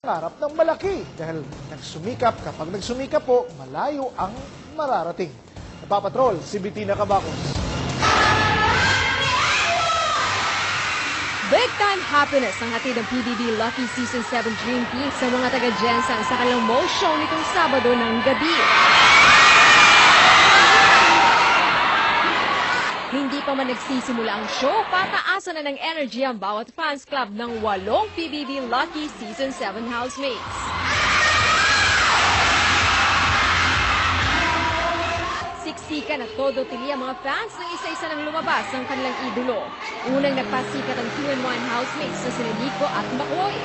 Harap ng malaki dahil kapag nagsumikap po, malayo ang mararating. Napapatrol si Bettina Cabacos. Big time happiness ang hatid ng PBB Lucky Season 7 Dream Team sa mga taga-Jensen sa kanilang Mo Show nitong Sabado ng gabi. Hindi pa man nagsisimula ang show, pataasan na ng energy ang bawat fans club ng 8 PBB Lucky Season 7 housemates. Siksikan at todo tili ang mga fans ng isa-isa nang lumabas ang kanilang idolo. Unang nagpasikat ang 2-in-1 housemates na sina Nico at Makoy.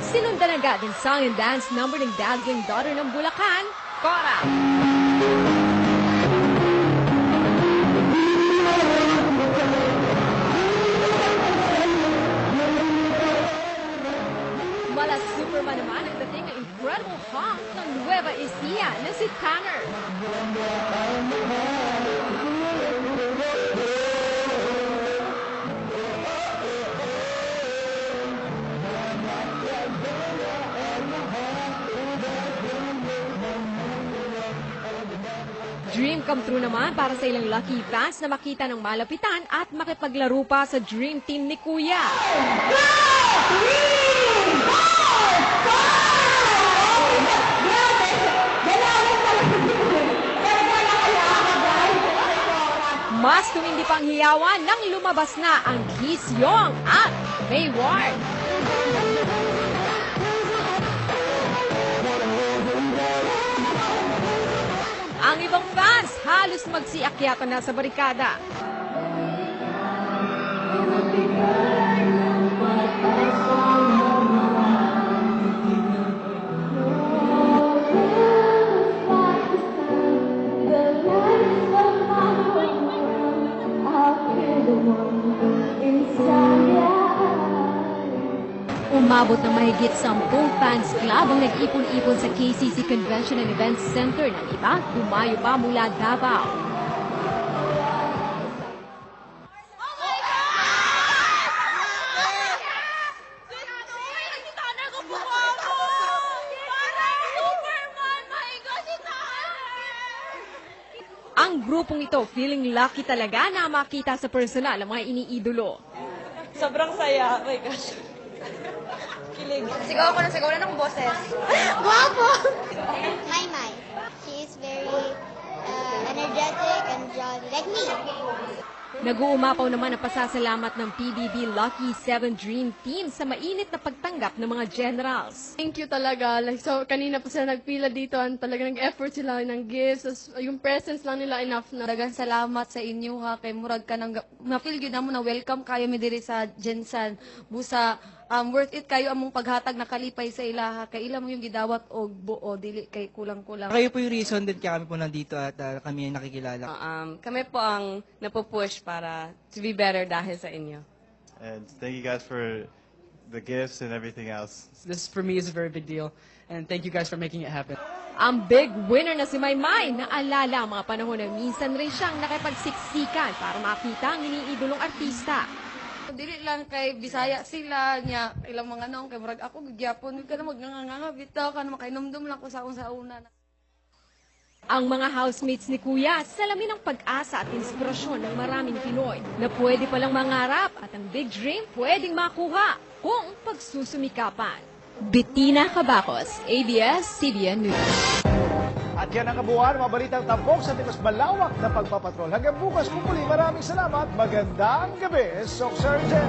Sinundan agad ang song and dance number ng dazzling daughter ng Bulacan, Cora. Mala Superman naman ang dating ng incredible hunk ng Nueva Ecija na si Tanner. Dream come true naman para sa ilang lucky fans na makita ng malapitan at makipaglaro pa sa Dream Team ni Kuya. Mas tumindi pang hiyawan nang lumabas na ang Kiss Yong at May Ward. Ang ibang fans halos magsiakyatan na sa barikada. Umabot ng mahigit 10 fans club ang nag-ipon-ipon sa KCC Convention and Events Center ng iba, dumayo pa mula Davao. Ang grupong ito feeling lucky talaga na makita sa personal ang mga iniidolo. Sobrang saya. Oh my gosh. Kilig. Sigaw ako ng sigaw na ng boses. Guwapo! Mai. She is very energetic and jolly. Like me. Nag-uumapaw naman ang pasasalamat ng PBB Lucky 7 Dream Team sa mainit na pagtanggap ng mga generals. Thank you talaga. Like, so, kanina pa sila nagpila dito. Talaga nag-effort sila ng gifts. Yung presence lang nila enough na. Dagan salamat sa inyo ha. Kay murag ka nang na-feel yun na mo na welcome kayo mi diri sa Jensen. Busa, worth it kayo among paghatag na kalipay sa ilaha. Kay ila mo yung gidawat og buo. Dili kay kulang-kulang. Kayo po yung reason din kaya kami po nandito at kami ay nakikilala. Kami po ang napupush para to be better dahil sa inyo. And thank you guys for the gifts and everything else. This for me is a very big deal. And thank you guys for making it happen. Ang big winner na si Maymay, naalala ang mga panahon na minsan rin siyang nakipagsiksikan para makita ang iniidolong artista. Dili lang kay Bisaya sila niya ilang mga nong kay murag ako gyapon ka na magnganga bitaw ka na makainomdom lang ko sa akong sa una. Ang mga housemates ni Kuya, salamin ng pag-asa at inspirasyon ng maraming Pinoy na pwede palang mangarap at ang big dream pwedeng makuha kung pagsusumikapan. Bettina Cabacos, ABS-CBN News. At yan ang kabuuan, mga balitang tampok sa mas malawak na pagpapatrol. Hanggang bukas po muli, maraming salamat. Magandang gabi, Sok Sergeant.